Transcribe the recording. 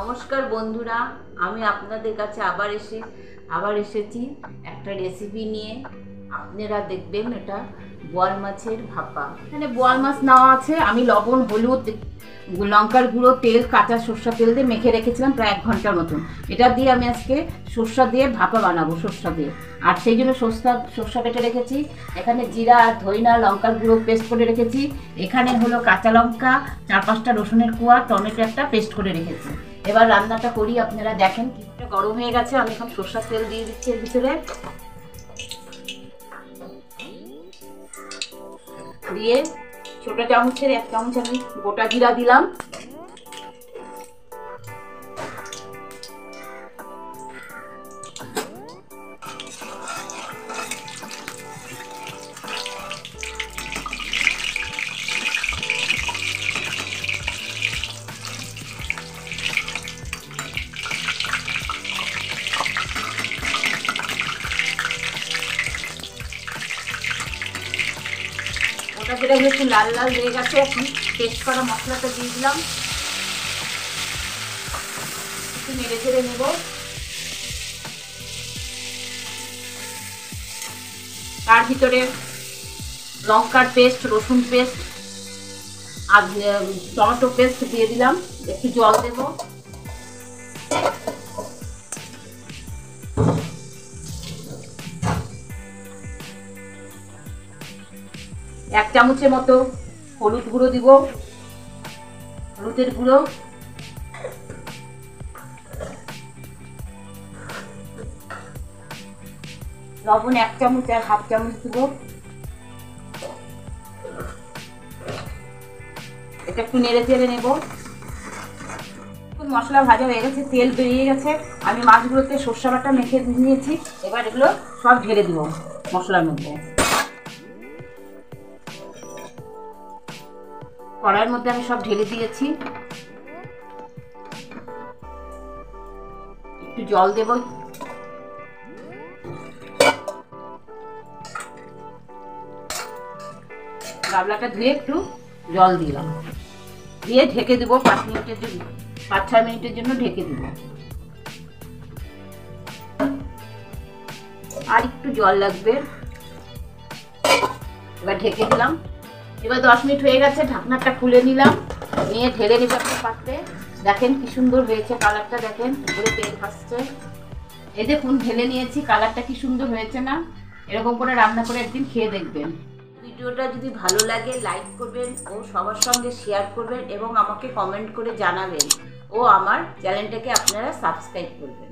নমস্কার বন্ধুরা, আমি আপনাদের কাছে আবার এসেছি একটা রেসিপি নিয়ে। আপনারা দেখবেন এটা বোয়াল মাছের ভাপা। এখানে বোয়াল মাছ নেওয়া আছে। আমি লবণ, হলুদ, লঙ্কার গুঁড়ো, তেল, কাঁচা সর্ষা তেল দিয়ে মেখে রেখেছিলাম প্রায় 1 ঘন্টার মতন। এটা দিয়ে আমি আজকে সর্ষা দিয়ে ভাপা বানাবো, সর্ষা দিয়ে। আর সেই জন্য সর্ষা বেটে রেখেছি। এখানে জিরা আর ধইনা লঙ্কার গুঁড়ো পেস্ট করে রেখেছি। এখানে হলো কাঁচা লঙ্কা, 4-5টা রসুনের কোয়া, টমেটো একটা পেস্ট করে রেখেছি। এবার রান্নাটা করি, আপনারা দেখেন। কিছুটা গরম হয়ে গেছে, আমি এখন সর্ষার তেল দিয়ে দিচ্ছি এর ভিতরে। দিয়ে ছোট চামচের 1 চামচ আমি গোটা জিরা দিলাম। ওটা যেটা একটু লাল লাল হয়ে গেছে, এখন পেস্ট করা মশলাটা দিয়ে দিলাম। একটু নেড়ে চেড়ে নেব। তার ভিতরে লঙ্কার পেস্ট, রসুন পেস্ট আর টমেটো পেস্ট দিয়ে দিলাম। একটু জল দেব। এক চামচের মতো হলুদ গুঁড়ো দিব, হলুদের গুঁড়ো। লবণ 1 চামচ আর 1/2 চামচ দিব। এটা একটু নেড়ে চেড়ে নেব। মশলা ভাজা হয়ে গেছে, তেল বেরিয়ে গেছে। আমি মাছগুলোতে সর্ষে বাটা মেখে নিয়েছি। এবার এগুলো সব ঢেলে দিব মশলার মধ্যে। কড়াইয়ের মধ্যে আমি সব ঢেলে দিয়েছি। একটু জল দেব। গাবলাটা ধুয়ে একটু জল দিলাম, দিয়ে ঢেকে দেবো 5-6 মিনিটের জন্য ঢেকে দেবো। আর একটু জল লাগবে। এবার ঢেকে দিলাম। এবার 10 মিনিট হয়ে গেছে, ঢাকনাটা খুলে নিলাম, নিয়ে ঢেলে নিব একটা পাত্রে। দেখেন কি সুন্দর হয়েছে কালারটা, দেখেন উপরে তেল ভাসছে। এই দেখুন ঢেলে নিয়েছি, কালারটা কি সুন্দর হয়েছে না? এরকম করে রান্না করে একদিন খেয়ে দেখবেন। ভিডিওটা যদি ভালো লাগে লাইক করবেন ও সবার সঙ্গে শেয়ার করবেন এবং আমাকে কমেন্ট করে জানাবেন, ও আমার চ্যানেলটাকে আপনারা সাবস্ক্রাইব করবেন।